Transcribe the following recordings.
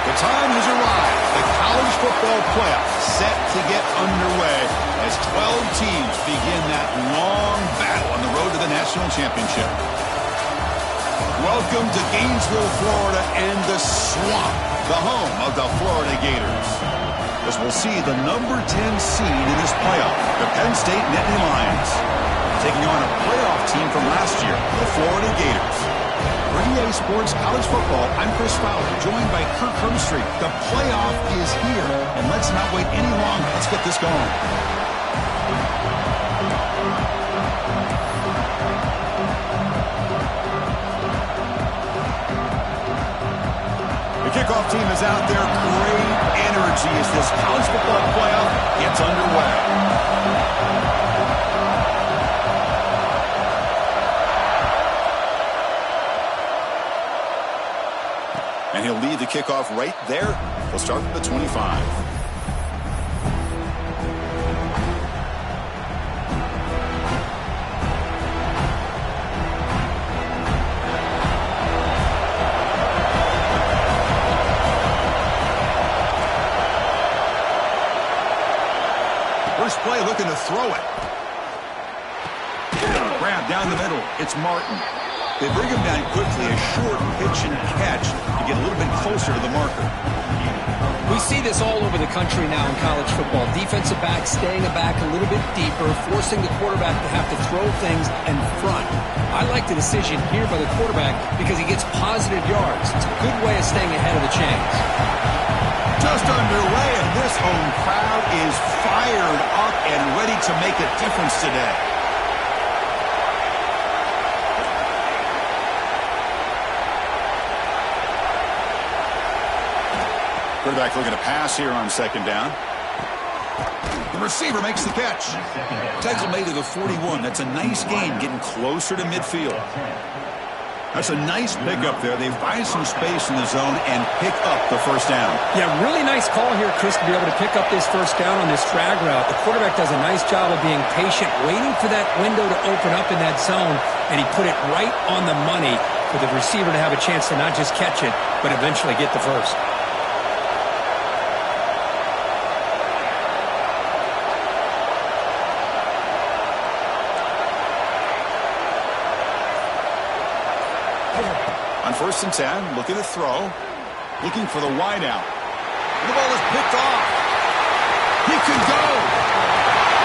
The time has arrived. The college football playoff set to get underway as 12 teams begin that long battle on the road to the national championship. Welcome to Gainesville, Florida, and the Swamp, the home of the Florida Gators. As we'll see the number 10 seed in this playoff, the Penn State Nittany Lions, taking on a playoff team from last year, the Florida Gators. For EA Sports College Football, I'm Chris Fowler, joined by Kirk Hermstreet. The playoff is here, and let's not wait any longer. Let's get this going. The kickoff team is out there. Great energy as this college football playoff gets underway. And he'll lead the kickoff right there. He'll start from the 25. First play looking to throw it. Grab down the middle. It's Martin. They bring him down quickly, a short pitch and catch to get a little bit closer to the marker. We see this all over the country now in college football. Defensive backs staying back a little bit deeper, forcing the quarterback to have to throw things in front. I like the decision here by the quarterback because he gets positive yards. It's a good way of staying ahead of the chains. Just underway, and this home crowd is fired up and ready to make a difference today. Quarterback looking to pass here on second down. The receiver makes the catch. Tackle made to the 41. That's a nice gain, getting closer to midfield. That's a nice pickup there. They find some space in the zone and pick up the first down. Yeah, really nice call here, Chris, to be able to pick up this first down on this drag route. The quarterback does a nice job of being patient, waiting for that window to open up in that zone, and he put it right on the money for the receiver to have a chance to not just catch it, but eventually get the first. On 1st and 10, looking to throw, looking for the wide out. The ball is picked off. He could go.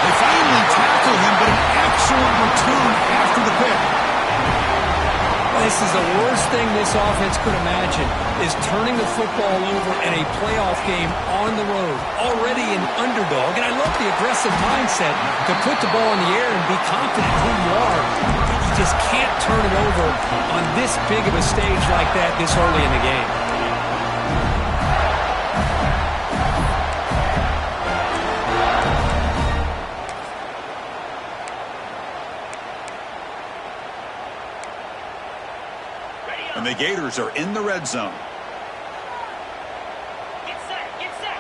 They finally tackle him, but an excellent return after the pick. This is the worst thing this offense could imagine, is turning the football over in a playoff game on the road, already an underdog. And I love the aggressive mindset to put the ball in the air and be confident who you are. You just can't turn it over on this big of a stage like that this early in the game. And the Gators are in the red zone. Get set, get set.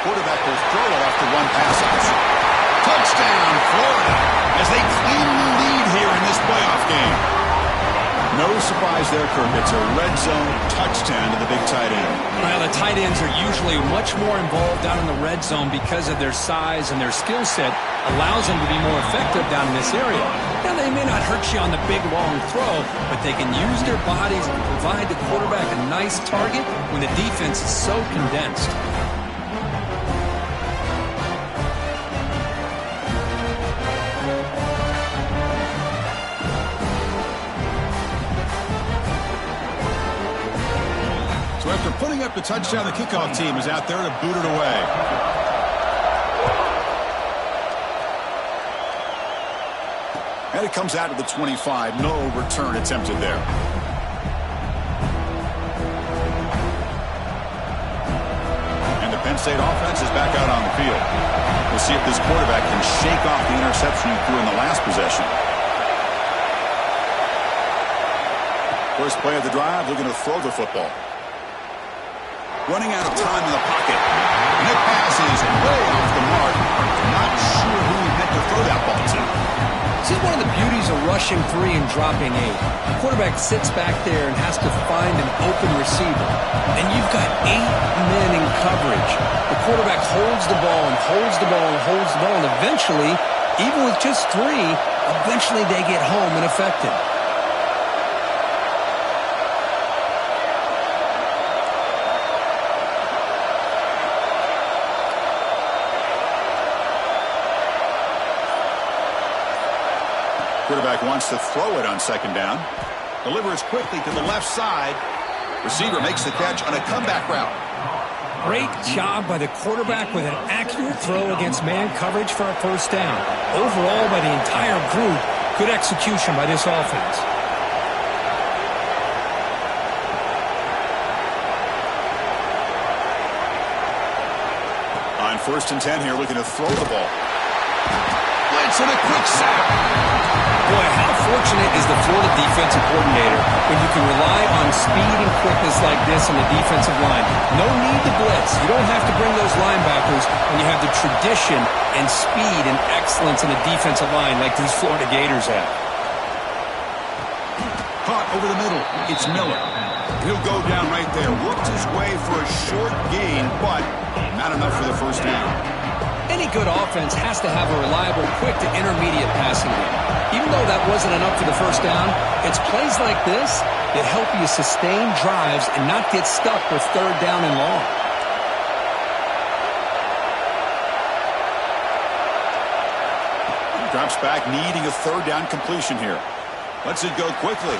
Quarterback will throw it off the one pass option. Touchdown, Florida, as they cleanly lead here in this playoff game. No surprise there, Kirk. It's a red zone touchdown to the big tight end. Well, the tight ends are usually much more involved down in the red zone because of their size and their skill set allows them to be more effective down in this area. Now, they may not hurt you on the big, long throw, but they can use their bodies to provide the quarterback a nice target when the defense is so condensed. So after putting up the touchdown, the kickoff team is out there to boot it away. And it comes out to the 25. No return attempted there. And the Penn State offense is back out on the field. We'll see if this quarterback can shake off the interception he threw in the last possession. First play of the drive, looking to throw the football. Running out of time in the pocket. And it passes way off the mark. Not sure who he meant to throw that ball to. This is one of the beauties of rushing 3 and dropping 8. The quarterback sits back there and has to find an open receiver. And you've got 8 men in coverage. The quarterback holds the ball and holds the ball and holds the ball. And eventually, even with just 3, eventually they get home and affected. Quarterback wants to throw it on second down. Delivers quickly to the left side. Receiver makes the catch on a comeback route. Great job by the quarterback with an accurate throw against man coverage for a first down. Overall, by the entire group, good execution by this offense. On 1st and 10 here, looking to throw the ball. Blitz and a quick sack. Boy, how fortunate is the Florida defensive coordinator when you can rely on speed and quickness like this in the defensive line. No need to blitz. You don't have to bring those linebackers when you have the tradition and speed and excellence in the defensive line like these Florida Gators have. Caught over the middle. It's Miller. He'll go down right there. Worked his way for a short gain, but not enough for the first down. Any good offense has to have a reliable, quick to intermediate passing game. Even though that wasn't enough for the first down, it's plays like this that help you sustain drives and not get stuck with 3rd down and long. Drops back, needing a 3rd down completion here. Lets it go quickly.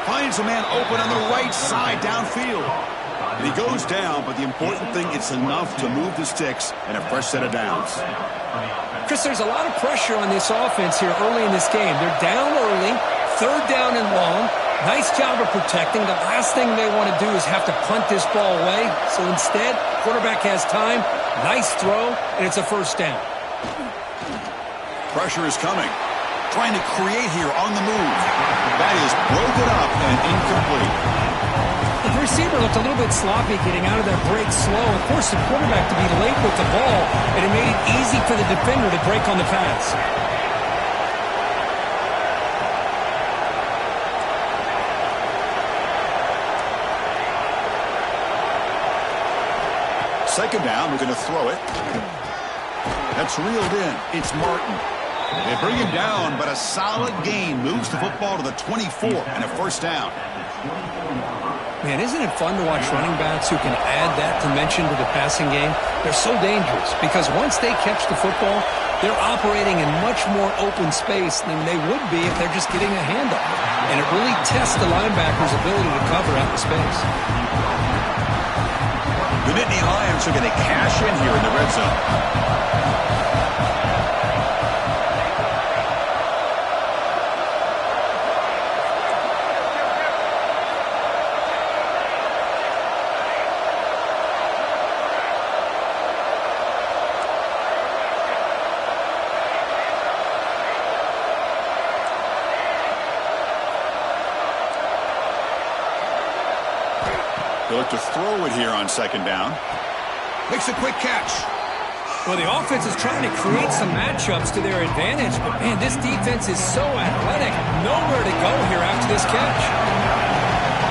Finds a man open on the right side downfield. And he goes down, but the important thing, it's enough to move the sticks and a fresh set of downs. Chris, there's a lot of pressure on this offense here early in this game. They're down early, 3rd down and long. Nice job of protecting. The last thing they want to do is have to punt this ball away. So instead, quarterback has time, nice throw, and it's a first down. Pressure is coming. Trying to create here on the move. That is broken up and incomplete. The receiver looked a little bit sloppy getting out of that break slow and forced the quarterback to be late with the ball, and it made it easy for the defender to break on the pass. Second down, we're going to throw it. That's reeled in. It's Martin. They bring him down, but a solid gain moves the football to the 24 and a first down. Man, isn't it fun to watch running backs who can add that dimension to the passing game? They're so dangerous because once they catch the football, they're operating in much more open space than they would be if they're just getting a hand up. And it really tests the linebacker's ability to cover out in space. The Nittany Lions are going to cash in here in the red zone. They look to throw it here on second down. Makes a quick catch. Well, the offense is trying to create some matchups to their advantage, but man, this defense is so athletic. Nowhere to go here after this catch.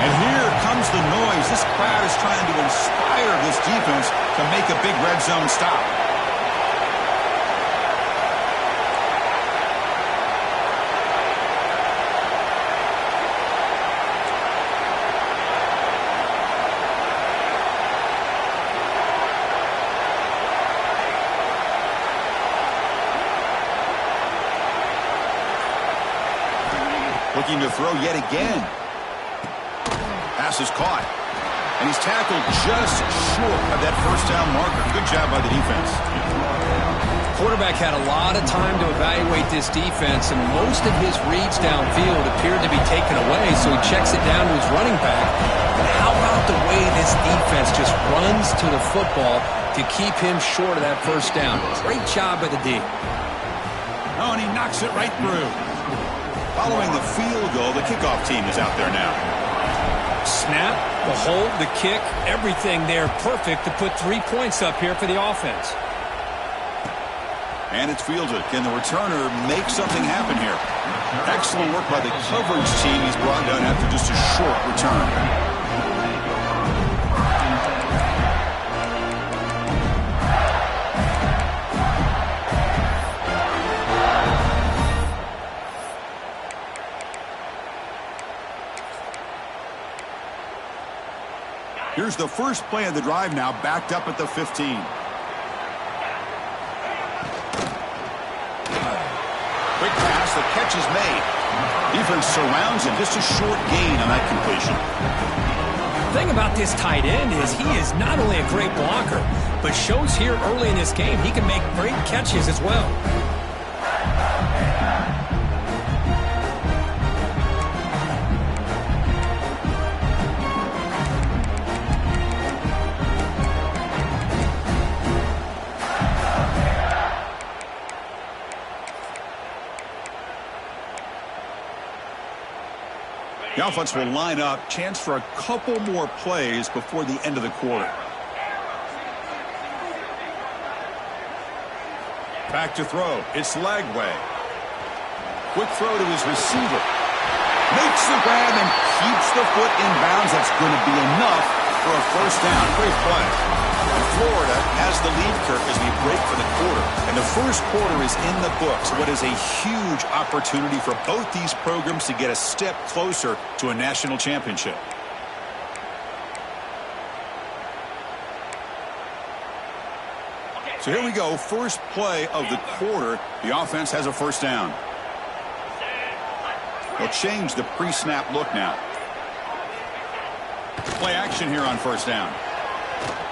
And here comes the noise. This crowd is trying to inspire this defense to make a big red zone stop. Looking to throw yet again. Pass is caught. And he's tackled just short of that first down marker. Good job by the defense. Quarterback had a lot of time to evaluate this defense, and most of his reads downfield appeared to be taken away, so he checks it down to his running back. But how about the way this defense just runs to the football to keep him short of that first down? Great job by the D. Oh, and he knocks it right through. Following the field goal, the kickoff team is out there now. Snap, the hold, the kick, everything there perfect to put 3 points up here for the offense. And it's fielded. Can the returner make something happen here? Excellent work by the coverage team. He's brought down after just a short return. Here's the first play of the drive now, backed up at the 15. Quick pass, the catch is made. Defense surrounds him, just a short gain on that completion. The thing about this tight end is he is not only a great blocker, but shows here early in this game he can make great catches as well. The offense will line up. Chance for a couple more plays before the end of the quarter. Back to throw. It's Lagway. Quick throw to his receiver. Makes the grab and keeps the foot in bounds. That's going to be enough for a first down. Great play. Florida has the lead, Kirk, as we break for the quarter. And the first quarter is in the books. What is a huge opportunity for both these programs to get a step closer to a national championship. So here we go. First play of the quarter. The offense has a first down. They'll change the pre-snap look now. Play action here on first down.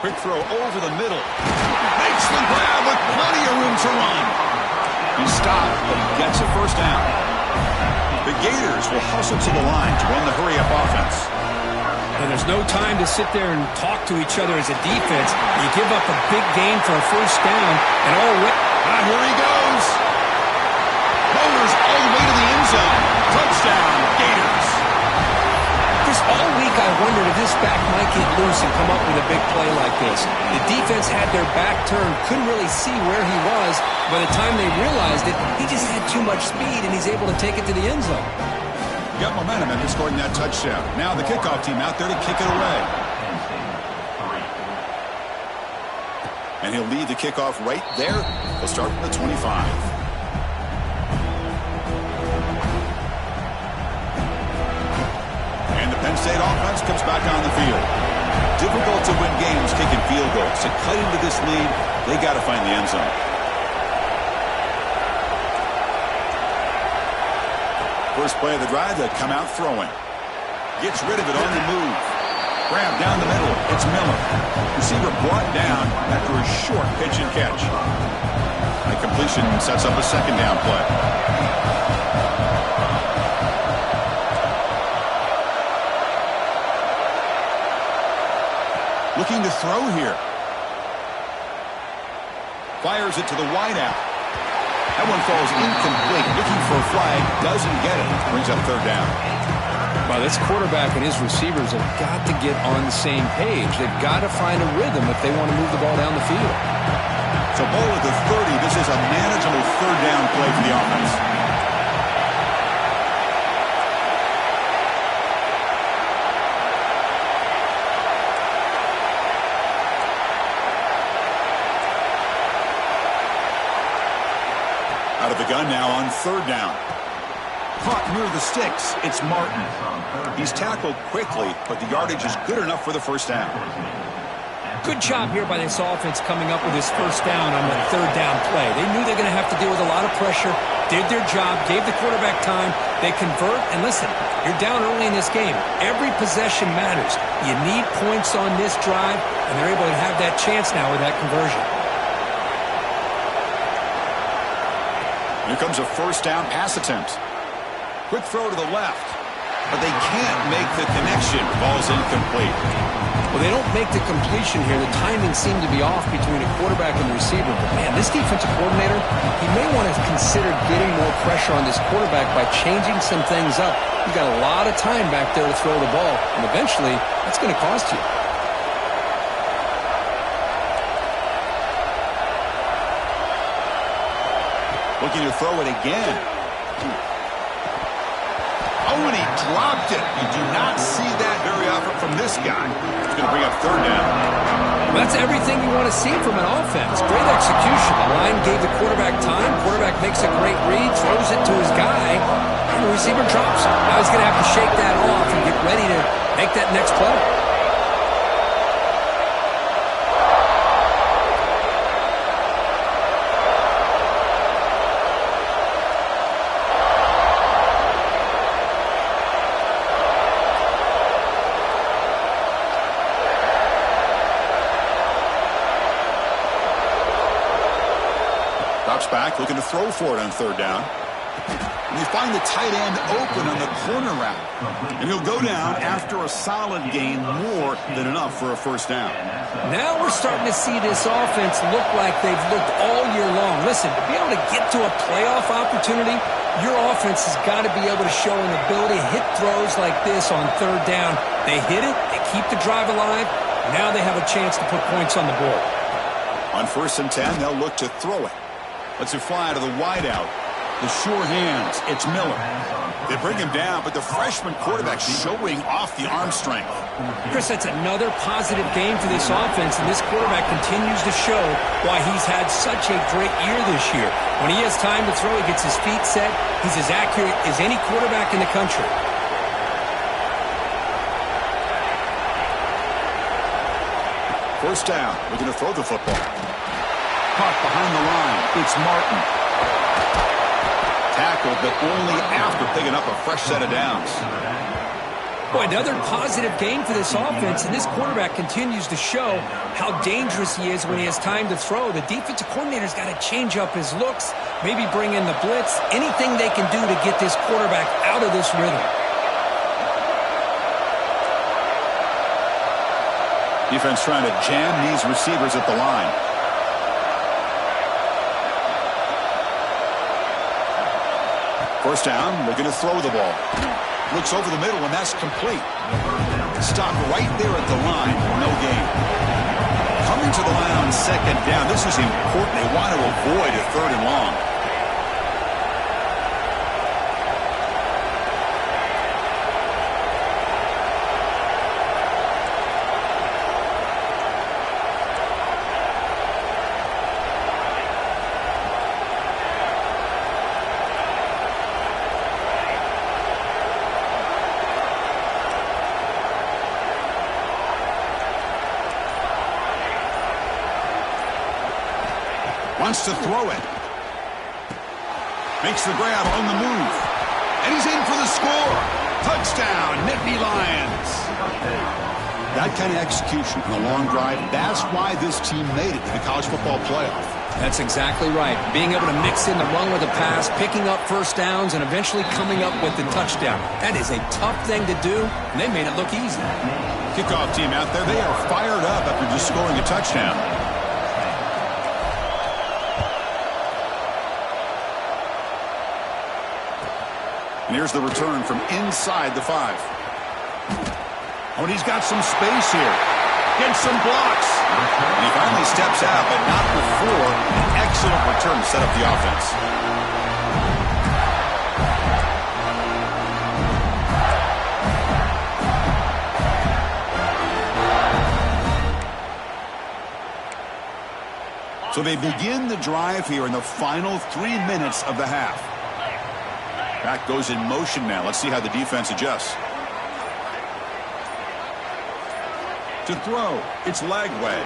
Quick throw over the middle. Makes the grab with plenty of room to run. He stopped, but he gets a first down. The Gators will hustle to the line to run the hurry-up offense. And there's no time to sit there and talk to each other as a defense. You give up a big gain for a first down, and here he goes. Motors all the way to the end zone. Touchdown, Gators. Just all week I wondered if this back might get loose and come up with a big play like this. The defense had their back turned, couldn't really see where he was. By the time they realized it, he just had too much speed, and he's able to take it to the end zone. Got momentum after scoring that touchdown. Now the kickoff team out there to kick it away. And he'll lead the kickoff right there. He'll start from the 25. Penn State offense comes back on the field. Difficult to win games kicking field goals. To cut into this lead, they got to find the end zone. First play of the drive, they come out throwing. Gets rid of it on the move. Grab down the middle. It's Miller. Receiver brought down after a short pitch and catch. The completion sets up a second down play. Looking to throw here. Fires it to the wideout. That one falls incomplete. Looking for a flag. Doesn't get it. Brings up third down. Well, this quarterback and his receivers have got to get on the same page. They've got to find a rhythm if they want to move the ball down the field. So ball at the 30. This is a manageable third down play for the offense. Out of the gun now on third down. Caught near the sticks. It's Martin. He's tackled quickly, but the yardage is good enough for the first down. Good job here by this offense coming up with this first down on the third down play. They knew they were going to have to deal with a lot of pressure, did their job, gave the quarterback time. They convert, and listen, you're down early in this game. Every possession matters. You need points on this drive, and they're able to have that chance now with that conversion. Here comes a first down pass attempt. Quick throw to the left, but they can't make the connection. Ball's incomplete. Well, they don't make the completion here. The timing seemed to be off between a quarterback and the receiver. But, man, this defensive coordinator, he may want to consider getting more pressure on this quarterback by changing some things up. You've got a lot of time back there to throw the ball, and eventually that's going to cost you. Looking to throw it again. Oh, and he dropped it. You do not see that very often from this guy. It's going to bring up third down. Well, that's everything you want to see from an offense. Great execution. The line gave the quarterback time. Quarterback makes a great read, throws it to his guy, and the receiver drops it. Now he's going to have to shake that off and get ready to make that next play. Back, looking to throw for it on third down. And they find the tight end open on the corner route. And he'll go down after a solid gain, more than enough for a first down. Now we're starting to see this offense look like they've looked all year long. Listen, to be able to get to a playoff opportunity, your offense has got to be able to show an ability to hit throws like this on third down. They hit it, they keep the drive alive. Now they have a chance to put points on the board. On 1st and 10, they'll look to throw it. Let's it fly to the wideout. The sure hands. It's Miller. They bring him down, but the freshman quarterback showing off the arm strength. Chris, that's another positive game for this offense, and this quarterback continues to show why he's had such a great year this year. When he has time to throw, he gets his feet set. He's as accurate as any quarterback in the country. First down. We're going to throw the football. Caught behind the line. It's Martin. Tackled, but only after picking up a fresh set of downs. Boy, another positive game for this offense, and this quarterback continues to show how dangerous he is when he has time to throw. The defensive coordinator's got to change up his looks, maybe bring in the blitz, anything they can do to get this quarterback out of this rhythm. Defense trying to jam these receivers at the line. First down, looking to throw the ball. Looks over the middle, and that's complete. Stop right there at the line. No gain. Coming to the line on second down. This is important. They want to avoid a third and long. Wants to throw it. Makes the grab on the move. And he's in for the score. Touchdown, Nittany Lions. That kind of execution on a long drive, that's why this team made it to the college football playoff. That's exactly right. Being able to mix in the run with the pass, picking up first downs, and eventually coming up with the touchdown. That is a tough thing to do, and they made it look easy. Kickoff team out there, they are fired up after just scoring a touchdown. And here's the return from inside the 5. Oh, and he's got some space here. Gets some blocks. And he finally steps out, but not before an excellent return to set up the offense. So they begin the drive here in the final 3 minutes of the half. Back goes in motion now. Let's see how the defense adjusts. To throw, it's Lagway.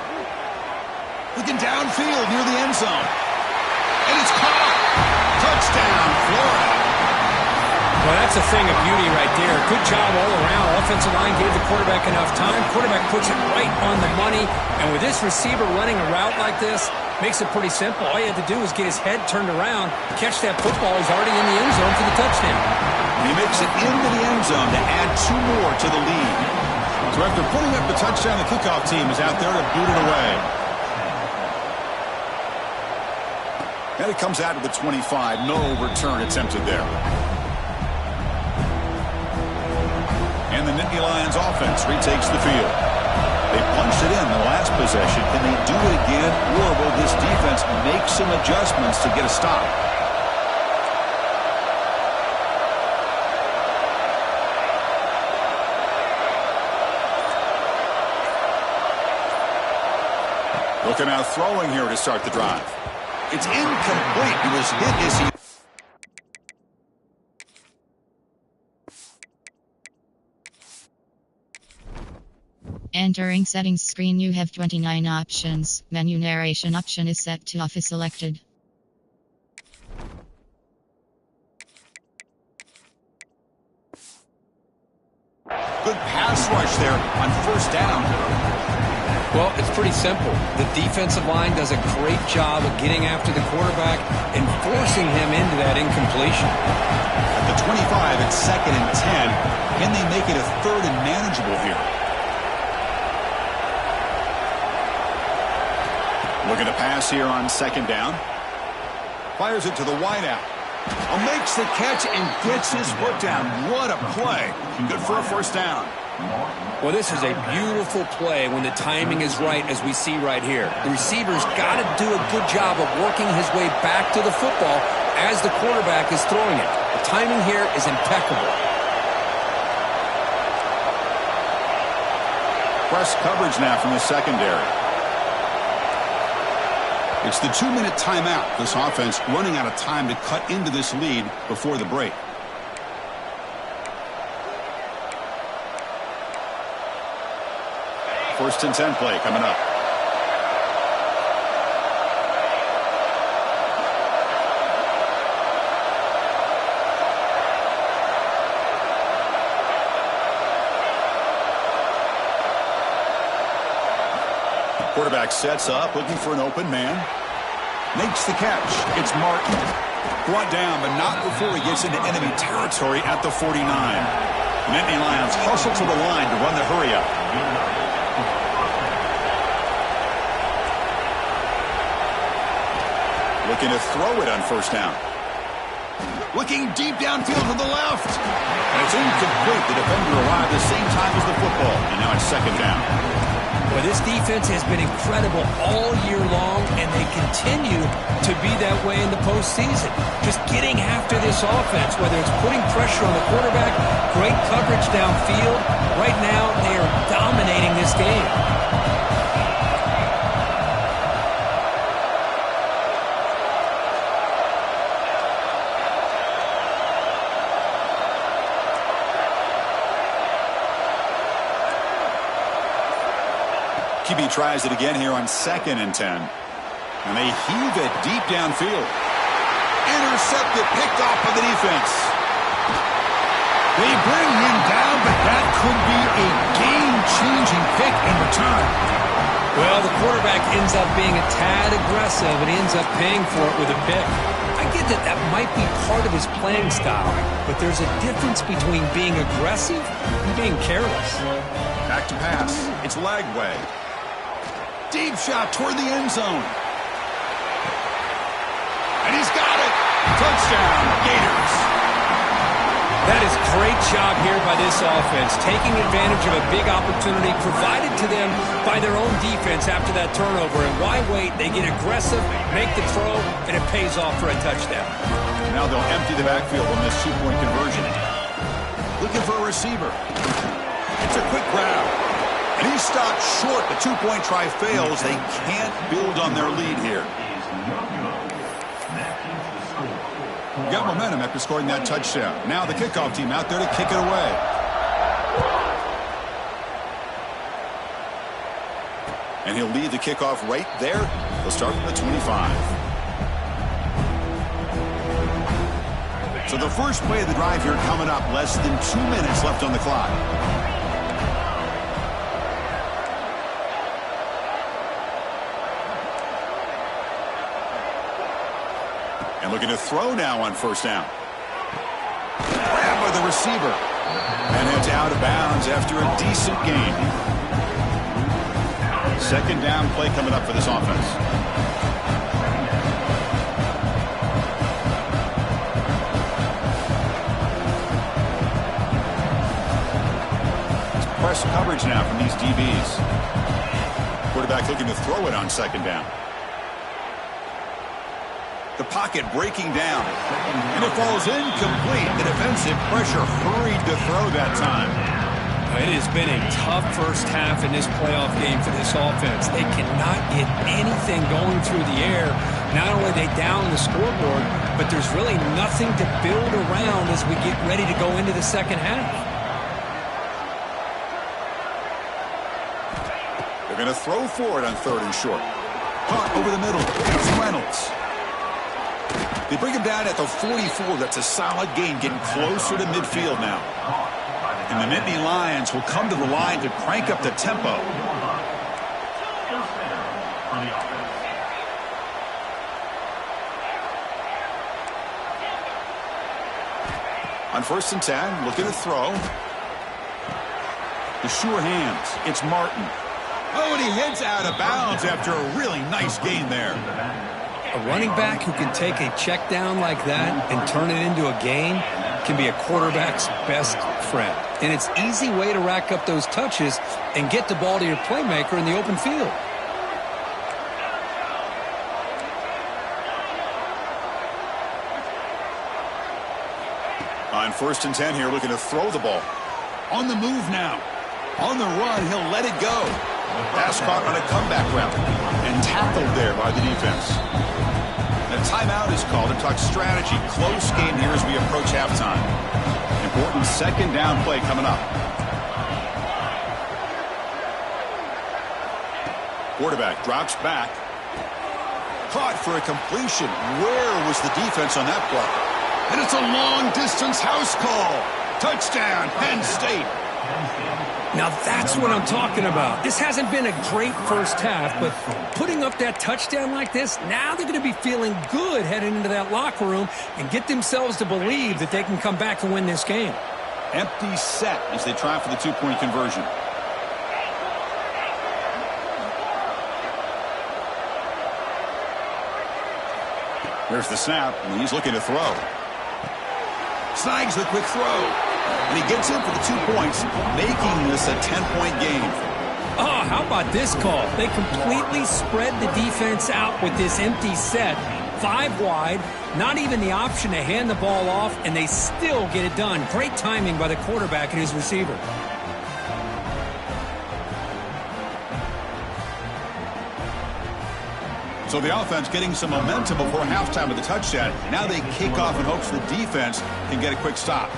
Looking downfield near the end zone. And it's caught. Touchdown, Florida. Well, that's a thing of beauty right there. Good job all around. Offensive line gave the quarterback enough time. Quarterback puts it right on the money. And with this receiver running a route like this, makes it pretty simple. All you had to do is get his head turned around, catch that football. He's already in the end zone for the touchdown. And he makes it into the end zone to add 2 more to the lead. So after putting up the touchdown, the kickoff team is out there to boot it away. And it comes out to the 25. No return attempted there. And the Nittany Lions offense retakes the field. They punched it in the last possession. Can they do it again, or will this defense make some adjustments to get a stop? Looking out throwing here to start the drive. It's incomplete. He was hit as he... Entering settings screen, you have 29 options. Menu narration option is set to off is selected. Good pass rush there on first down. Well, it's pretty simple. The defensive line does a great job of getting after the quarterback and forcing him into that incompletion. At the 25, it's 2nd and 10. Can they make it a 3rd and manageable here? Looking to pass here on 2nd down. Fires it to the wideout. Makes the catch and gets his foot down. What a play. Good for a first down. Well, this is a beautiful play when the timing is right, as we see right here. The receiver's got to do a good job of working his way back to the football as the quarterback is throwing it. The timing here is impeccable. Press coverage now from the secondary. It's the 2-minute timeout. This offense running out of time to cut into this lead before the break. First and 10 play coming up. Quarterback sets up, looking for an open man. Makes the catch. It's Martin. Brought down, but not before he gets into enemy territory at the 49. Nittany Lions hustle to the line to run the hurry-up. Looking to throw it on first down. Looking deep downfield to the left. And it's incomplete. The defender arrived the same time as the football. And now it's 2nd down. Well, this defense has been incredible all year long, and they continue to be that way in the postseason. Just getting after this offense, whether it's putting pressure on the quarterback, great coverage downfield. Right now, they are dominating this game. QB tries it again here on 2nd and 10. And they heave it deep downfield. Intercepted, picked off by the defense. They bring him down, but that could be a game-changing pick in return. Well, the quarterback ends up being a tad aggressive and ends up paying for it with a pick. I get that that might be part of his playing style, but there's a difference between being aggressive and being careless. Back to pass. It's Lagway. Deep shot toward the end zone. And he's got it. Touchdown, Gators. That is great job here by this offense, taking advantage of a big opportunity provided to them by their own defense after that turnover. And why wait? They get aggressive, make the throw, and it pays off for a touchdown. Now they'll empty the backfield on this 2-point conversion. Looking for a receiver. It's a quick grab. And he stopped short. The 2-point try fails. They can't build on their lead here. Got momentum after scoring that touchdown. Now the kickoff team out there to kick it away. And he'll lead the kickoff right there. They'll start from the 25. So the first play of the drive here coming up. Less than 2 minutes left on the clock. And looking to throw now on first down. Grabbed by the receiver. And it's out of bounds after a decent gain. 2nd down play coming up for this offense. It's press coverage now from these DBs. Quarterback looking to throw it on 2nd down. The pocket breaking down. And it falls incomplete. The defensive pressure hurried to throw that time. It has been a tough first half in this playoff game for this offense. They cannot get anything going through the air. Not only are they down the scoreboard, but there's really nothing to build around as we get ready to go into the second half. They're going to throw for it on 3rd and short. Caught over the middle. It's Reynolds. They bring him down at the 44. That's a solid gain, getting closer to midfield now. And the Nittany Lions will come to the line to crank up the tempo. On 1st and 10, looking to throw. The sure hands. It's Martin. Oh, and he heads out of bounds after a really nice gain there. A running back who can take a check down like that and turn it into a gain can be a quarterback's best friend. And it's an easy way to rack up those touches and get the ball to your playmaker in the open field. On 1st and 10 here, looking to throw the ball. On the move now. On the run, he'll let it go. Pass caught on a comeback route and tackled there by the defense. A timeout is called to talk strategy. Close game here as we approach halftime. Important 2nd down play coming up. Quarterback drops back. Caught for a completion. Where was the defense on that play? And it's a long-distance house call. Touchdown, Penn State. Now that's what I'm talking about. This hasn't been a great first half, but putting up that touchdown like this, now they're going to be feeling good heading into that locker room and get themselves to believe that they can come back and win this game. Empty set as they try for the 2-point conversion. There's the snap, and he's looking to throw. Snags the quick throw. And he gets in for the 2 points, making this a 10-point game. Oh, how about this call? They completely spread the defense out with this empty set. 5 wide, not even the option to hand the ball off, and they still get it done. Great timing by the quarterback and his receiver. So the offense getting some momentum before halftime with the touchdown. Now they kick off in hopes the defense can get a quick stop.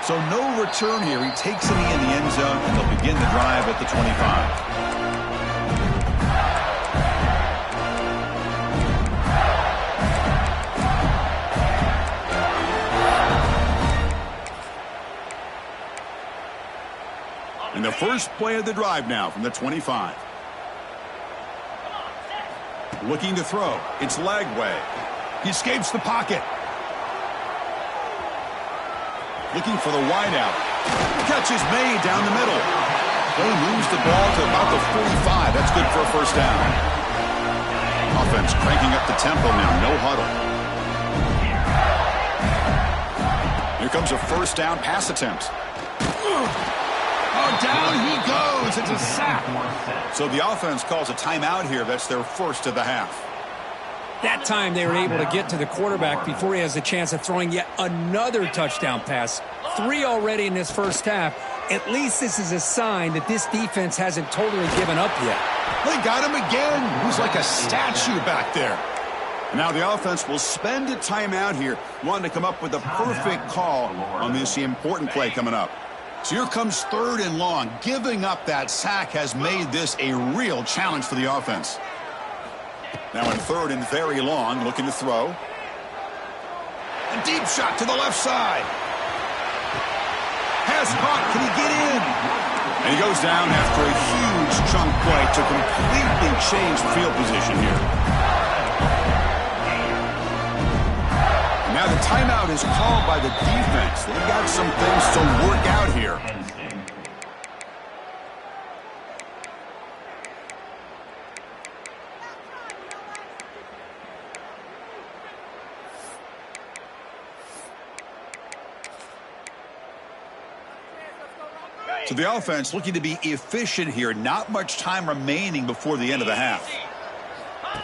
So no return here. He takes it in the end zone, and they'll begin the drive at the 25. And the first play of the drive now from the 25. Looking to throw. It's Lagway. He escapes the pocket. Looking for the wideout. Catch is made down the middle. Play moves the ball to about the 45. That's good for a first down. Offense cranking up the tempo now. No huddle. Here comes a first down pass attempt. Oh, down he goes. It's a sack. So the offense calls a timeout here. That's their first of the half. That time they were able to get to the quarterback before he has a chance of throwing yet another touchdown pass. 3 already in this first half. At least this is a sign that this defense hasn't totally given up yet. They got him again. He's like a statue back there. Now the offense will spend a timeout here, wanting to come up with a perfect call on this important play coming up. So here comes 3rd and long. Giving up that sack has made this a real challenge for the offense. Now in 3rd and very long, looking to throw. A deep shot to the left side. Pass caught. Can he get in? And he goes down after a huge chunk play to completely change field position here. Now the timeout is called by the defense. They've got some things to work out here. So the offense looking to be efficient here. Not much time remaining before the end of the half.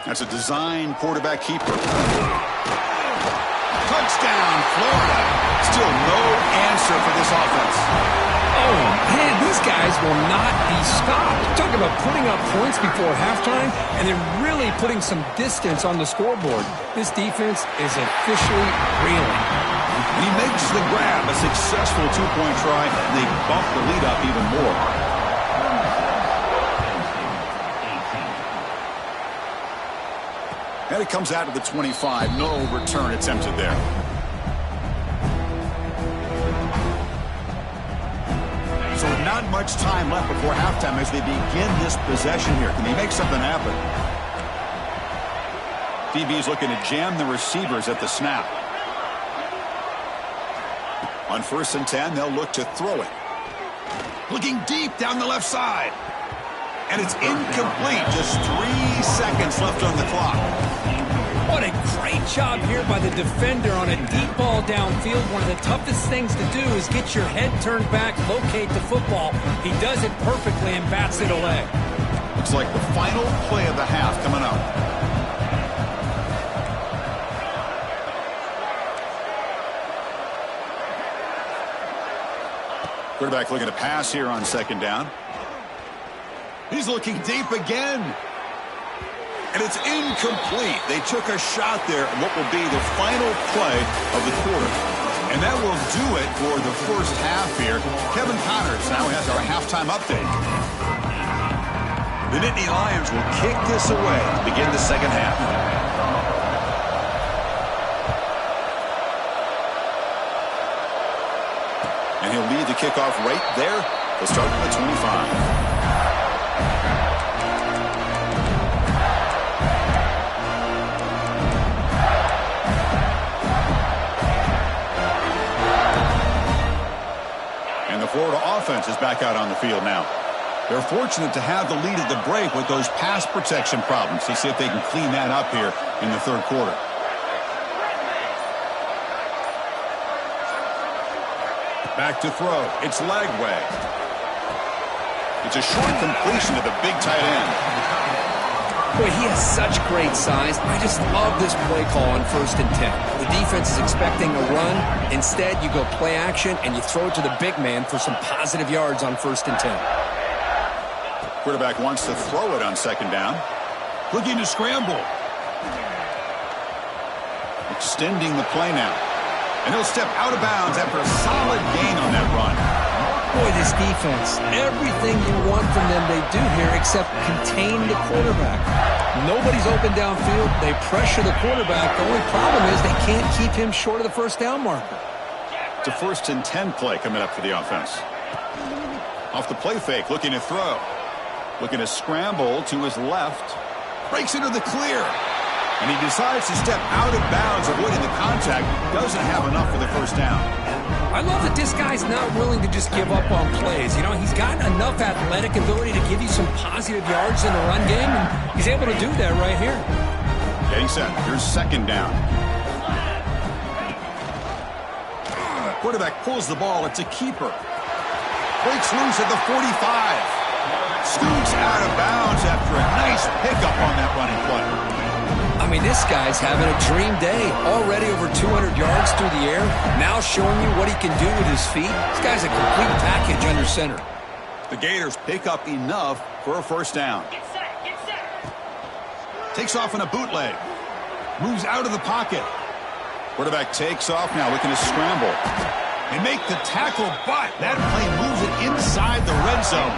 That's a design quarterback keeper. Touchdown, Florida. Still no answer for this offense. Oh, man, these guys will not be stopped. Talk about putting up points before halftime, and then really putting some distance on the scoreboard. This defense is officially reeling. He makes the grab, a successful two-point try, and they bump the lead up even more. And it comes out to the 25. No return attempted there. So not much time left before halftime as they begin this possession here. Can they make something happen? DB's looking to jam the receivers at the snap. On 1st and 10, they'll look to throw it. Looking deep down the left side. And it's incomplete. Just 3 seconds left on the clock. What a great job here by the defender on a deep ball downfield. One of the toughest things to do is get your head turned back, locate the football. He does it perfectly and bats it away. Looks like the final play of the half coming up. Quarterback looking to pass here on 2nd down. He's looking deep again. And it's incomplete. They took a shot there on what will be the final play of the quarter. And that will do it for the first half here. Kevin Connors now has our halftime update. The Nittany Lions will kick this away to begin the second half. And he'll lead the kickoff right there. They'll start at the 25. Florida offense is back out on the field now. They're fortunate to have the lead at the break with those pass protection problems. Let's see if they can clean that up here in the 3rd quarter. Back to throw. It's Lagway. It's a short completion to the big tight end. Boy, he has such great size. I just love this play call on 1st and 10. The defense is expecting a run. Instead, you go play action, and you throw it to the big man for some positive yards on 1st and 10. Quarterback wants to throw it on 2nd down. Looking to scramble. Extending the play now. And he'll step out of bounds after a solid gain on that run. Boy, this defense, everything you want from them they do here except contain the quarterback. Nobody's open downfield. They pressure the quarterback. The only problem is they can't keep him short of the 1st down marker. It's a 1st and 10 play coming up for the offense. Off the play fake, looking to throw. Looking to scramble to his left. Breaks into the clear. And he decides to step out of bounds, avoiding the contact. Doesn't have enough for the 1st down. I love that this guy's not willing to just give up on plays. You know, he's got enough athletic ability to give you some positive yards in the run game, and he's able to do that right here. Getting set. Here's 2nd down. Quarterback pulls the ball. It's a keeper. Breaks loose at the 45. Scoots out of bounds after a nice pickup on that running play. I mean, this guy's having a dream day. Already over 200 yards through the air. Now showing you what he can do with his feet. This guy's a complete package under center. The Gators pick up enough for a 1st down. Get set, get set. Takes off in a bootleg. Moves out of the pocket. Quarterback takes off now, looking to scramble. They make the tackle, but that play moves it inside the red zone.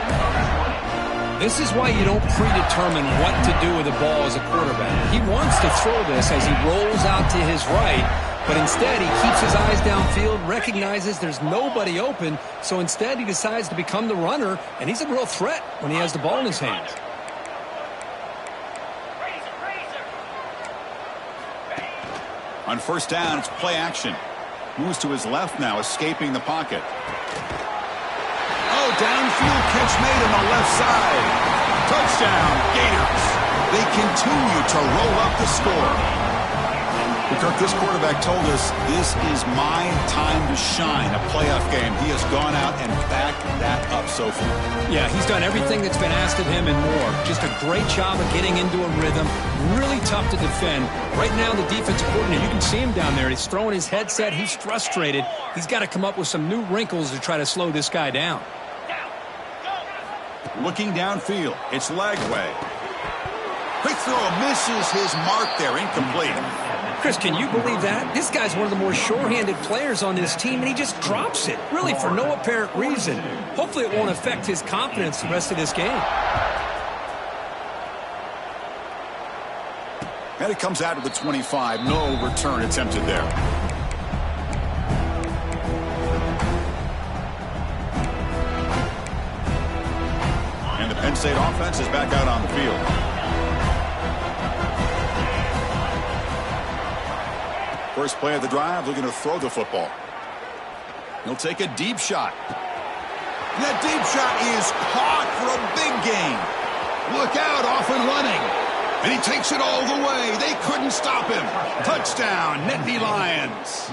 This is why you don't predetermine what to do with the ball as a quarterback. He wants to throw this as he rolls out to his right, but instead he keeps his eyes downfield, recognizes there's nobody open, so instead he decides to become the runner, and he's a real threat when he has the ball in his hands. On 1st down, it's play action. Moves to his left now, escaping the pocket. Oh, downfield catch made on the left side. Touchdown, Gators. They continue to roll up the score. Kirk, this quarterback told us this is my time to shine, a playoff game. He has gone out and backed that up so far. Yeah, he's done everything that's been asked of him and more. Just a great job of getting into a rhythm. Really tough to defend. Right now, the defensive coordinator, you can see him down there. He's throwing his headset. He's frustrated. He's got to come up with some new wrinkles to try to slow this guy down. Looking downfield, it's Lagway. Quick throw misses his mark there, incomplete. Chris, can you believe that? This guy's one of the more sure-handed players on this team, and he just drops it, really for no apparent reason. Hopefully it won't affect his confidence the rest of this game. And it comes out of the 25. No return attempted there. And the Penn State offense is back out on the field. First play of the drive, looking to throw the football. He'll take a deep shot. And that deep shot is caught for a big gain. Look out, off and running. And he takes it all the way. They couldn't stop him. Touchdown, Nittany Lions.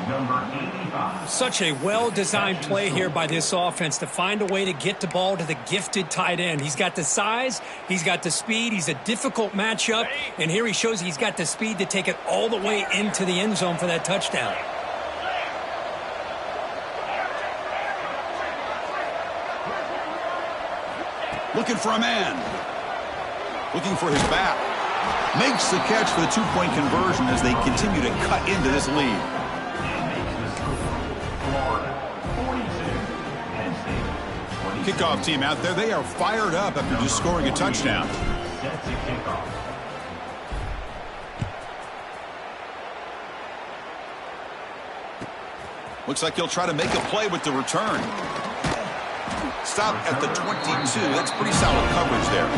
Such a well-designed play here by this offense to find a way to get the ball to the gifted tight end. He's got the size, he's got the speed, he's a difficult matchup, and here he shows he's got the speed to take it all the way into the end zone for that touchdown. Looking for a man. Looking for his back. Makes the catch for the two-point conversion as they continue to cut into this lead. Kickoff team out there, they are fired up after just scoring a touchdown. Looks like he'll try to make a play with the return. Stop at the 22. That's pretty solid coverage there.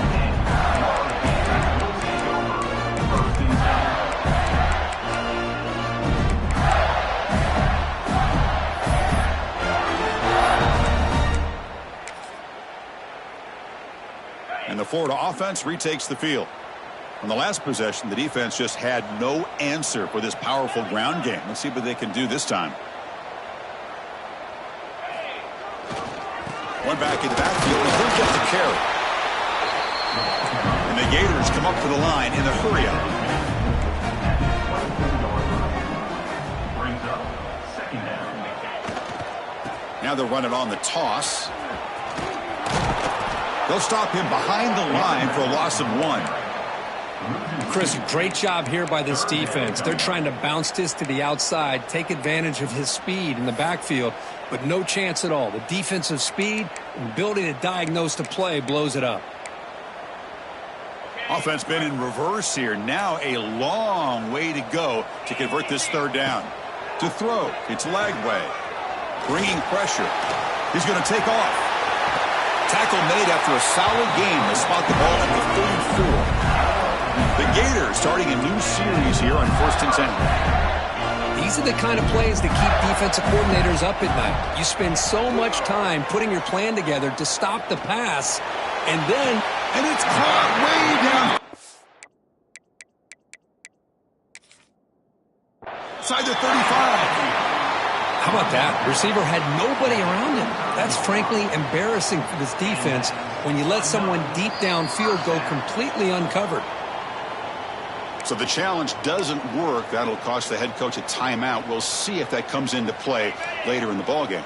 And the Florida offense retakes the field. On the last possession, the defense just had no answer for this powerful ground game. Let's see what they can do this time. One back in the backfield, and he'll get the carry. And the Gators come up to the line in the hurry-up. Now they'll run it on the toss. They'll stop him behind the line for a loss of 1. Chris, great job here by this defense. They're trying to bounce this to the outside, take advantage of his speed in the backfield, but no chance at all. The defensive speed and ability to diagnose the play blows it up. Offense been in reverse here. Now a long way to go to convert this third down. To throw, it's Lagway. Bringing pressure. He's going to take off. Tackle made after a solid game to spot the ball at the 34. The Gators starting a new series here on 1st and 10. These are the kind of plays that keep defensive coordinators up at night. You spend so much time putting your plan together to stop the pass, and it's caught way down. Inside the 35. How about that? Receiver had nobody around him. That's frankly embarrassing for this defense when you let someone deep downfield go completely uncovered. So the challenge doesn't work. That'll cost the head coach a timeout. We'll see if that comes into play later in the ballgame.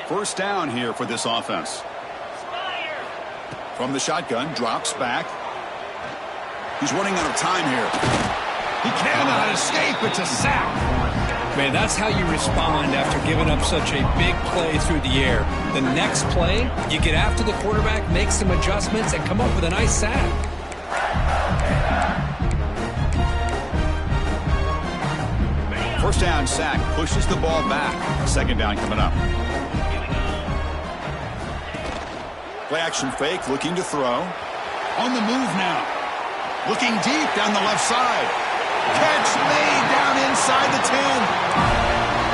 First down here for this offense. From the shotgun, drops back. He's running out of time here. He cannot escape. It's a sack. Man, that's how you respond after giving up such a big play through the air. The next play, you get after the quarterback, make some adjustments, and come up with a nice sack. First down sack, pushes the ball back. Second down coming up. Play action fake, looking to throw. On the move now. Looking deep down the left side. Catch made down inside the 10.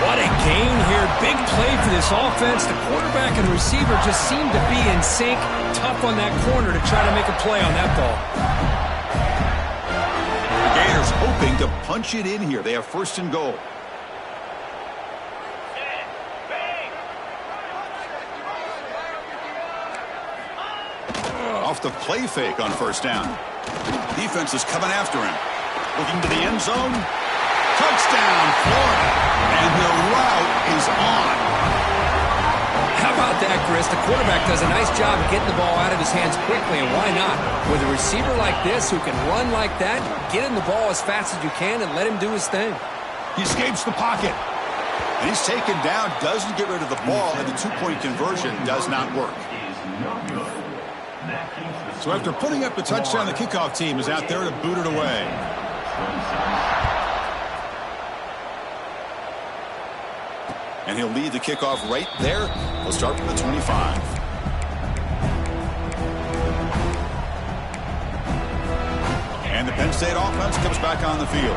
What a gain here. Big play for this offense. The quarterback and receiver just seem to be in sync. Tough on that corner to try to make a play on that ball. The Gators hoping to punch it in here. They have first and goal. Off the play fake on first down. Defense is coming after him. Looking to the end zone. Touchdown, Florida. And the route is on. How about that, Chris? The quarterback does a nice job of getting the ball out of his hands quickly, and why not? With a receiver like this who can run like that, get him the ball as fast as you can and let him do his thing. He escapes the pocket. And he's taken down, doesn't get rid of the ball, and the two-point conversion does not work. So after putting up the touchdown, the kickoff team is out there to boot it away. And he'll lead the kickoff right there. He'll start from the 25. And the Penn State offense comes back on the field.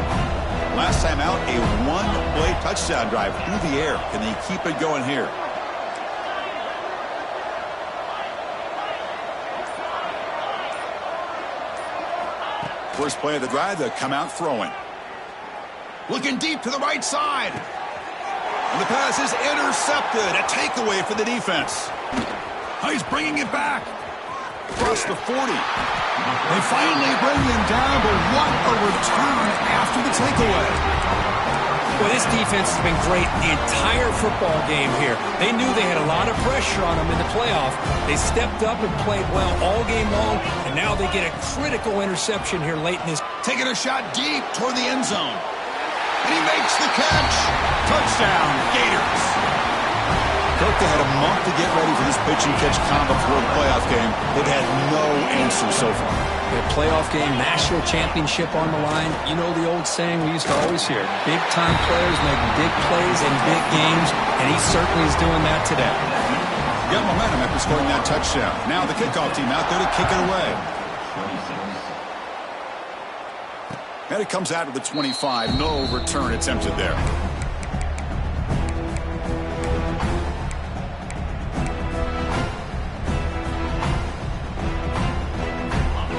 Last time out, a one-play touchdown drive through the air. Can they keep it going here? First play of the drive, they'll come out throwing. Looking deep to the right side. And the pass is intercepted. A takeaway for the defense. Oh, he's bringing it back. Across the 40. They finally bring him down, but what a return after the takeaway. Well, this defense has been great the entire football game here. They knew they had a lot of pressure on them in the playoff. They stepped up and played well all game long, and now they get a critical interception here late in this. Taking a shot deep toward the end zone. And he makes the catch. Touchdown, Gators. Kirk, they had a month to get ready for this pitch and catch combo for the playoff game. They've had no answer so far. A playoff game, national championship on the line. You know the old saying we used to always hear. Big-time players make big plays in big games, and he certainly is doing that today. Got momentum after scoring that touchdown. Now the kickoff team out there to kick it away. And it comes out of the 25. No return attempted there.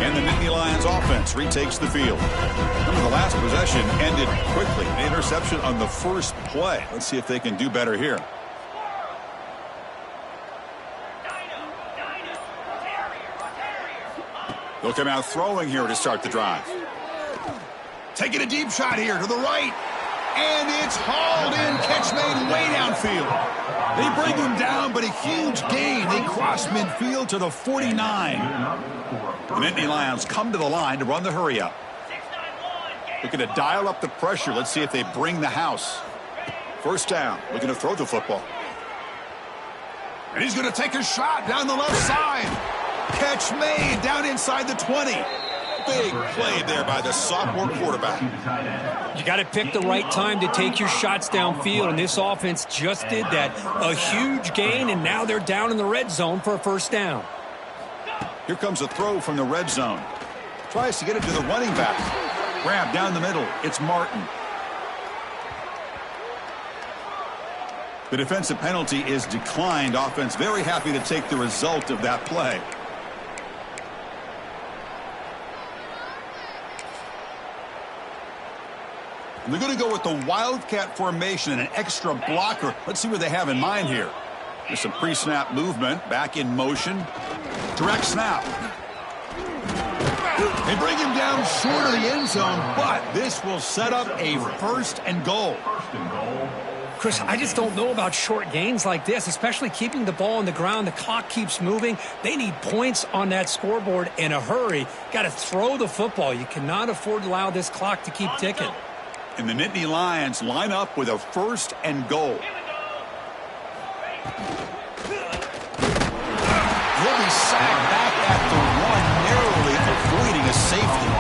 And the Nittany Lions offense retakes the field. Remember, the last possession ended quickly. An interception on the first play. Let's see if they can do better here. They'll come out throwing here to start the drive. Taking a deep shot here to the right. And it's hauled in. Catch made way downfield. They bring him down, but a huge gain. They cross midfield to the 49. The Nittany Lions come to the line to run the hurry up. Looking to dial up the pressure. Let's see if they bring the house. First down. Looking to throw the football. And he's going to take a shot down the left side. Catch made down inside the 20. Big play there by the sophomore quarterback. You got to pick the right time to take your shots downfield, and this offense just did that. A huge gain, and now they're down in the red zone for a first down. Here comes a throw from the red zone. Tries to get it to the running back. Grab down the middle. It's Martin. The defensive penalty is declined. Offense very happy to take the result of that play. And they're going to go with the Wildcat formation and an extra blocker. Let's see what they have in mind here. There's some pre-snap movement. Back in motion. Direct snap. They bring him down short of the end zone, but this will set up a first and goal. Chris, I just don't know about short gains like this, especially keeping the ball on the ground. The clock keeps moving. They need points on that scoreboard in a hurry. Got to throw the football. You cannot afford to allow this clock to keep ticking. And the Nittany Lions line up with a first and goal. He'll be sacked back at the one, narrowly avoiding a safety.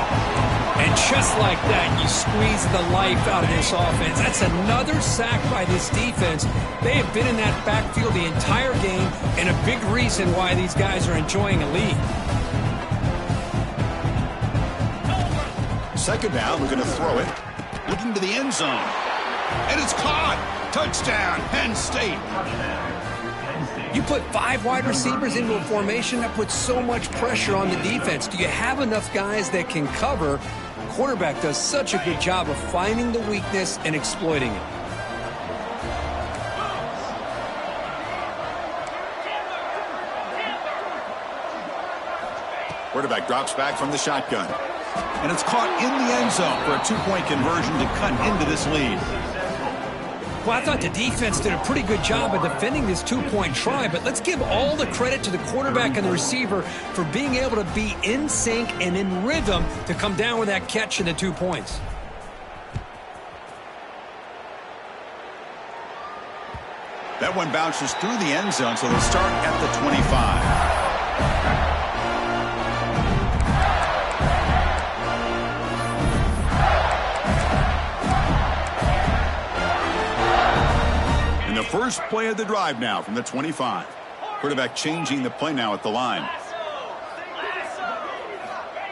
And just like that, you squeeze the life out of this offense. That's another sack by this defense. They have been in that backfield the entire game, and a big reason why these guys are enjoying a lead. Second down, we're going to throw it. Looking to the end zone. And it's caught. Touchdown, Penn State. You put 5 wide receivers into a formation, that puts so much pressure on the defense. Do you have enough guys that can cover? Quarterback does such a good job of finding the weakness and exploiting it. Quarterback drops back from the shotgun. And it's caught in the end zone for a 2-point conversion to cut into this lead. Well, I thought the defense did a pretty good job of defending this 2-point try, but let's give all the credit to the quarterback and the receiver for being able to be in sync and in rhythm to come down with that catch and the 2 points. That one bounces through the end zone, so they'll start at the 25. First play of the drive now from the 25. Quarterback changing the play now at the line.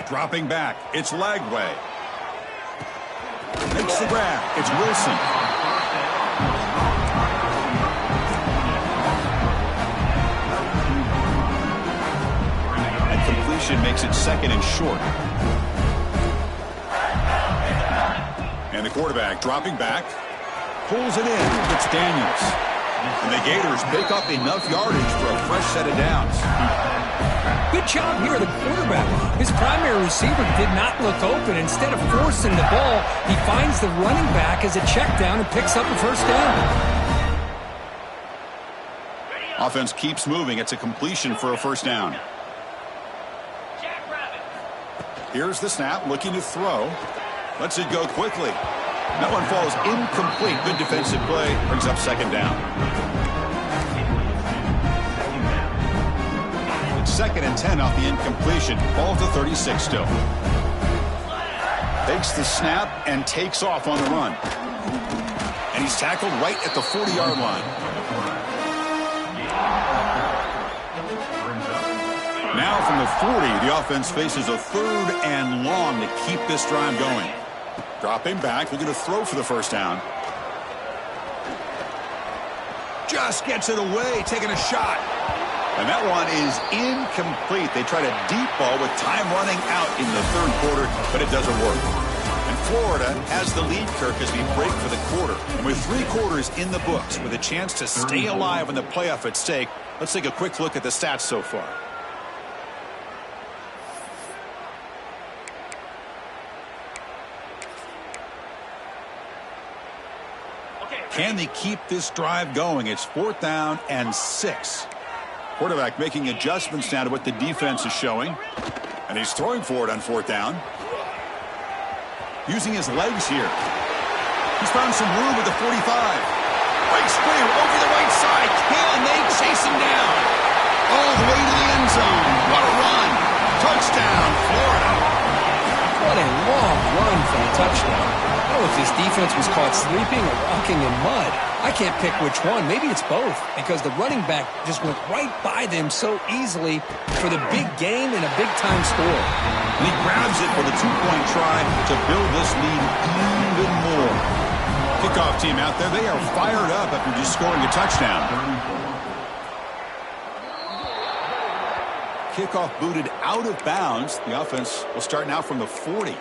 Dropping back. It's Lagway. Makes the grab. It's Wilson. And completion makes it second and short. And the quarterback dropping back. Pulls it in. It's Daniels. And the Gators pick up enough yardage for a fresh set of downs. Good job here, the quarterback. His primary receiver did not look open. Instead of forcing the ball, he finds the running back as a check down and picks up a first down. Offense keeps moving. It's a completion for a first down. Here's the snap, looking to throw. Lets it go quickly. That one falls incomplete. Good defensive play. Brings up second down. It's second and 10 off the incompletion. Ball to 36 still. Takes the snap and takes off on the run. And he's tackled right at the 40-yard line. Now from the 40, the offense faces a third and long to keep this drive going. Dropping back, looking to throw for the first down. Just gets it away, taking a shot. And that one is incomplete. They tried a deep ball with time running out in the third quarter, but it doesn't work. And Florida has the lead, Kirk, as we break for the quarter. And with 3 quarters in the books, with a chance to stay alive in the playoff at stake, let's take a quick look at the stats so far. Can they keep this drive going? It's 4th down and 6. Quarterback making adjustments now to what the defense is showing. And he's throwing for it on 4th down. Using his legs here. He's found some room with the 45. Breaks free over the right side. Can they chase him down? All the way to the end zone. What a run. Touchdown, Florida. What a long run for the touchdown. I don't know if this defense was caught sleeping or walking in mud. I can't pick which one. Maybe it's both, because the running back just went right by them so easily for the big game and a big-time score. And he grabs it for the 2-point try to build this lead even more. Kickoff team out there, they are fired up after just scoring a touchdown. Kickoff booted out of bounds. The offense will start now from the 40.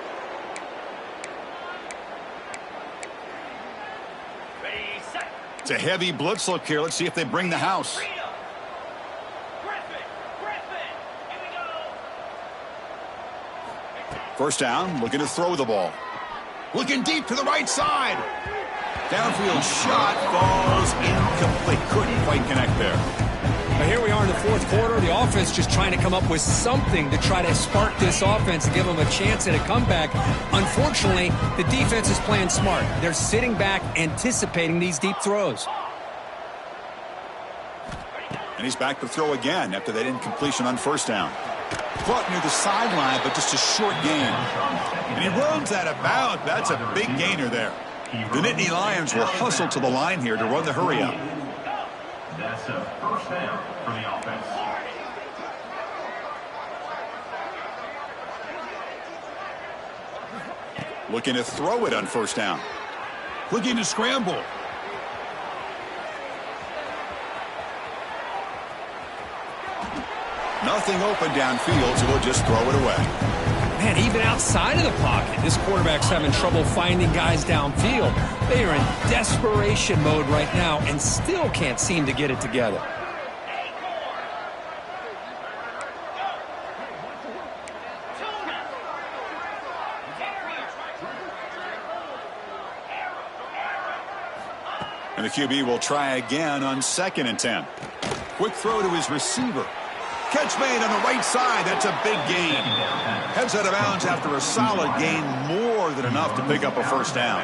It's a heavy blitz look here. Let's see if they bring the house. First down, looking to throw the ball. Looking deep to the right side. Downfield shot falls incomplete. Couldn't quite connect there. Now here we are in the 4th quarter. The offense just trying to come up with something to try to spark this offense and give them a chance at a comeback. Unfortunately, the defense is playing smart. They're sitting back, anticipating these deep throws. And he's back to throw again after that incompletion on first down. Caught near the sideline, but just a short gain. And he runs that about. That's a big gainer there. The Nittany Lions will hustle to the line here to run the hurry up. That's a first down for the offense. Looking to throw it on first down. Looking to scramble. Nothing open downfield, so he'll just throw it away. Man, even outside of the pocket, this quarterback's having trouble finding guys downfield. They are in desperation mode right now and still can't seem to get it together. And the QB will try again on 2nd and 10. Quick throw to his receiver. Catch made on the right side. That's a big gain. Heads out of bounds after a solid gain, more than enough to pick up a first down.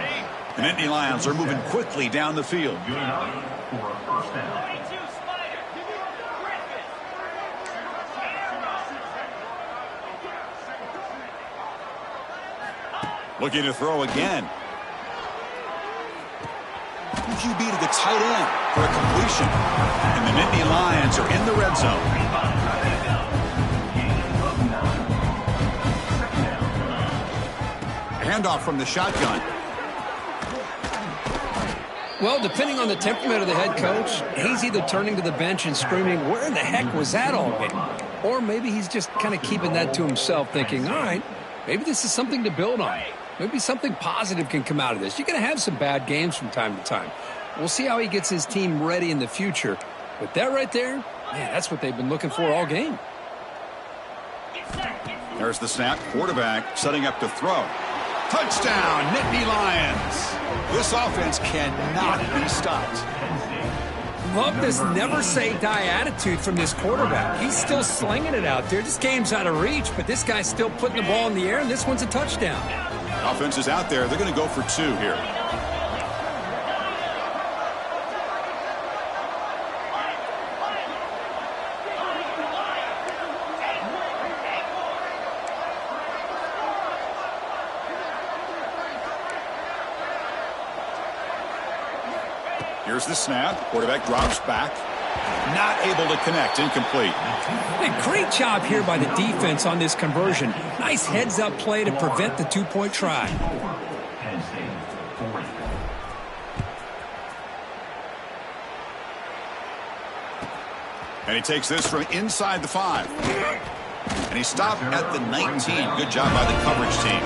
The Nittany Lions are moving quickly down the field. Good enough for a first down. Looking to throw again. QB to the tight end for a completion. And the Nittany Lions are in the red zone. Handoff from the shotgun. Well, depending on the temperament of the head coach, he's either turning to the bench and screaming, where in the heck was that all game? Or maybe he's just kind of keeping that to himself, thinking, all right, maybe this is something to build on. Maybe something positive can come out of this. You're going to have some bad games from time to time. We'll see how he gets his team ready in the future. But that right there, man, that's what they've been looking for all game. There's the snap. Quarterback setting up to throw. Touchdown, Nittany Lions. This offense cannot be stopped. Love this never-say-die attitude from this quarterback. He's still slinging it out there. This game's out of reach, but this guy's still putting the ball in the air, and this one's a touchdown. Offense is out there. They're going to go for 2 here. Here's the snap. Quarterback drops back. Not able to connect. Incomplete. Hey, great job here by the defense on this conversion. Nice heads-up play to prevent the 2-point try. And he takes this from inside the 5. And he stopped at the 19. Good job by the coverage team.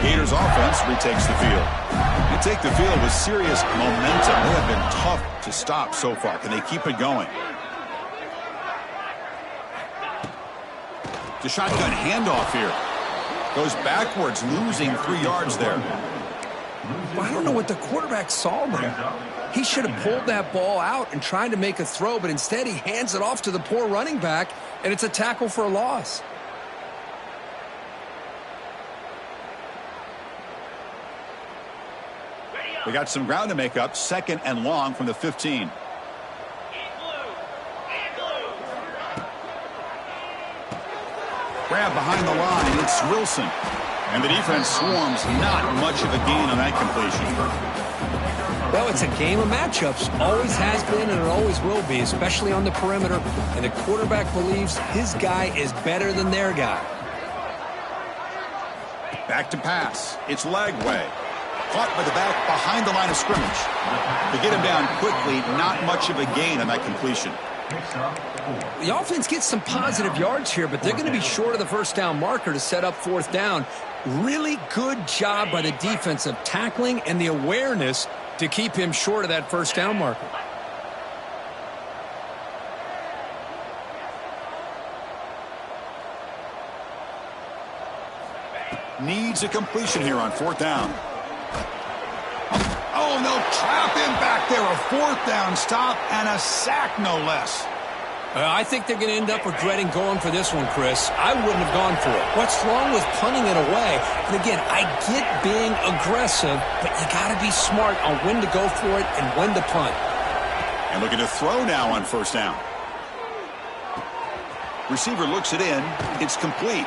Gators offense retakes the field. They take the field with serious momentum. They have been tough to stop so far. Can they keep it going? The shotgun handoff here. Goes backwards, losing 3 yards there. Well, I don't know what the quarterback saw there. He should have pulled that ball out and tried to make a throw, but instead he hands it off to the poor running back, and it's a tackle for a loss. They got some ground to make up. 2nd and long from the 15. Grab behind the line. It's Wilson. And the defense swarms. Not much of a gain on that completion. Well, it's a game of matchups. Always has been and it always will be, especially on the perimeter. And the quarterback believes his guy is better than their guy. Back to pass. It's Lagway. Caught by the back behind the line of scrimmage. To get him down quickly, not much of a gain on that completion. The offense gets some positive yards here, but they're going to be short of the first down marker to set up 4th down. Really good job by the defense of tackling and the awareness to keep him short of that first down marker. Needs a completion here on 4th down. Oh, no, trap him back there. A 4th down stop and a sack, no less. I think they're going to end up regretting going for this one, Chris. I wouldn't have gone for it. What's wrong with punting it away? And again, I get being aggressive, but you got to be smart on when to go for it and when to punt. And looking to throw now on 1st down. Receiver looks it in. It's complete.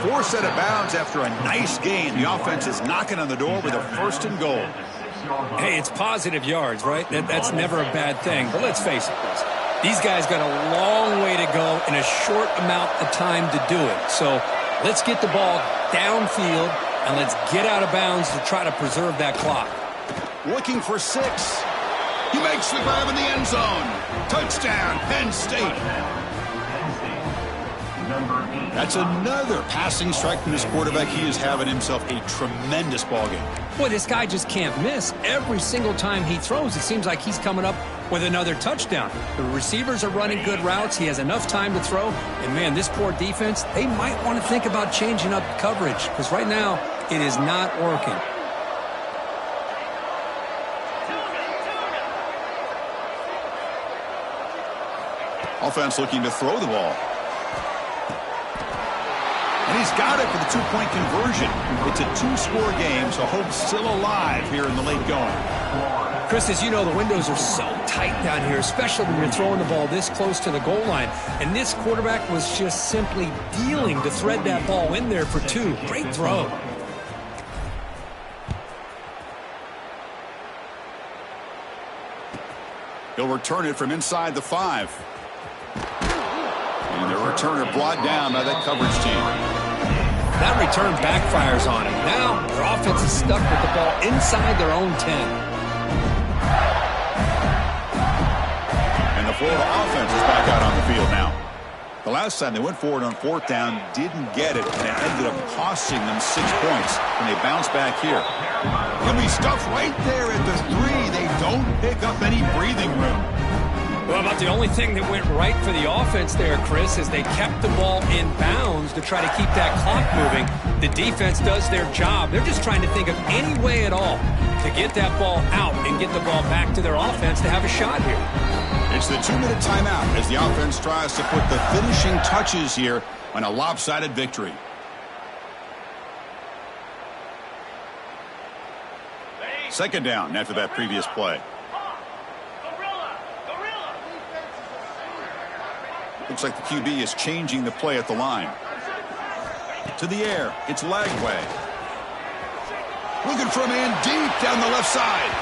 4 set of bounds after a nice gain. The offense is knocking on the door with a 1st and goal. Hey, it's positive yards, right? That's never a bad thing. But let's face it, Chris. These guys got a long way to go in a short amount of time to do it. So let's get the ball downfield and let's get out of bounds to try to preserve that clock. Looking for 6. He makes the grab in the end zone. Touchdown, Penn State. That's another passing strike from this quarterback. He is having himself a tremendous ball game. Boy, this guy just can't miss. Every single time he throws, it seems like he's coming up with another touchdown. The receivers are running good routes. He has enough time to throw. And, man, this poor defense, they might want to think about changing up coverage because right now it is not working. Offense looking to throw the ball. And he's got it for the two-point conversion. It's a two-score game, so hope's still alive here in the late going. Chris, as you know, the windows are so tight down here, especially when you're throwing the ball this close to the goal line. And this quarterback was just simply dealing to thread that ball in there for two. Great throw. He'll return it from inside the 5. And the returner brought down by that coverage team. That return backfires on him. Now their offense is stuck with the ball inside their own 10. And the Florida offense is back out on the field now. The last time they went forward on 4th down, didn't get it, and it ended up costing them 6 points when they bounced back here. He'll be stuffed right there at the 3. They don't pick up any breathing room. Well, about the only thing that went right for the offense there, Chris, is they kept the ball in bounds to try to keep that clock moving. The defense does their job. They're just trying to think of any way at all to get that ball out and get the ball back to their offense to have a shot here. It's the 2-minute timeout as the offense tries to put the finishing touches here on a lopsided victory. Second down after that previous play. Looks like the QB is changing the play at the line. To the air, it's Lagway. Looking for a man deep down the left side.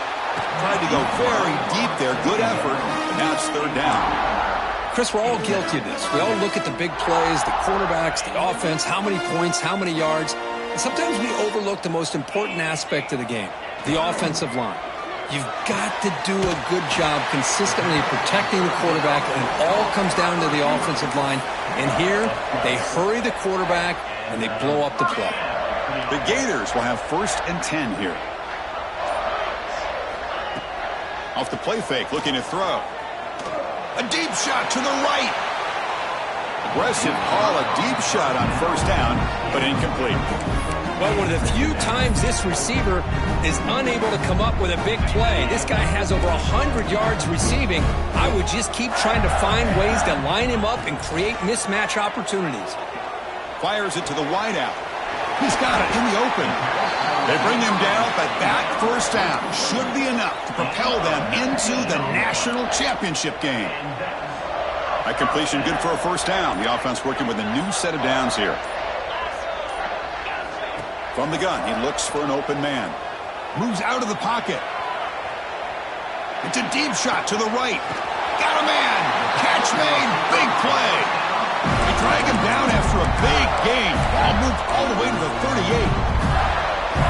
Tried to go very deep there. Good effort. And now it's 3rd down. Chris, we're all guilty of this. We all look at the big plays, the quarterbacks, the offense, how many points, how many yards. And sometimes we overlook the most important aspect of the game, the offensive line. You've got to do a good job consistently protecting the quarterback, and it all comes down to the offensive line. And here, they hurry the quarterback, and they blow up the play. The Gators will have 1st and 10 here. Off the play fake, looking to throw. A deep shot to the right. Aggressive call, a deep shot on 1st down, but incomplete. Well, one of the few times this receiver is unable to come up with a big play. This guy has over 100 yards receiving. I would just keep trying to find ways to line him up and create mismatch opportunities. Fires it to the wideout. He's got it in the open. They bring him down, but that 1st down should be enough to propel them into the national championship game. That completion good for a 1st down. The offense working with a new set of downs here. From the gun, he looks for an open man. Moves out of the pocket. It's a deep shot to the right. Got a man. Catch made. Big play. They drag him down after a big gain. Ball moved all the way to the 38.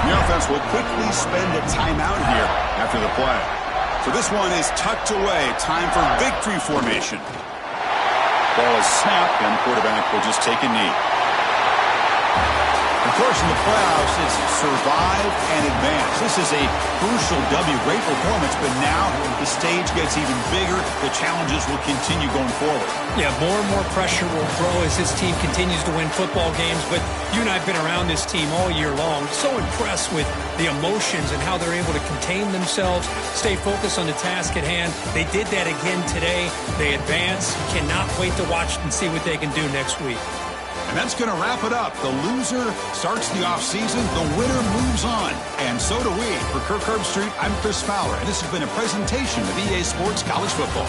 The offense will quickly spend a timeout here after the play. So this one is tucked away. Time for victory formation. Ball is snapped, and the quarterback will just take a knee. Of course, in the playoffs, it's survive and advance. This is a crucial W. Great performance, but now the stage gets even bigger. The challenges will continue going forward. Yeah, more and more pressure will grow as this team continues to win football games. But you and I have been around this team all year long. So impressed with the emotions and how they're able to contain themselves, stay focused on the task at hand. They did that again today. They advance. Cannot wait to watch and see what they can do next week. And that's going to wrap it up. The loser starts the offseason. The winner moves on. And so do we. For Kirk Herbstreit, I'm Chris Fowler. And this has been a presentation of EA Sports College Football.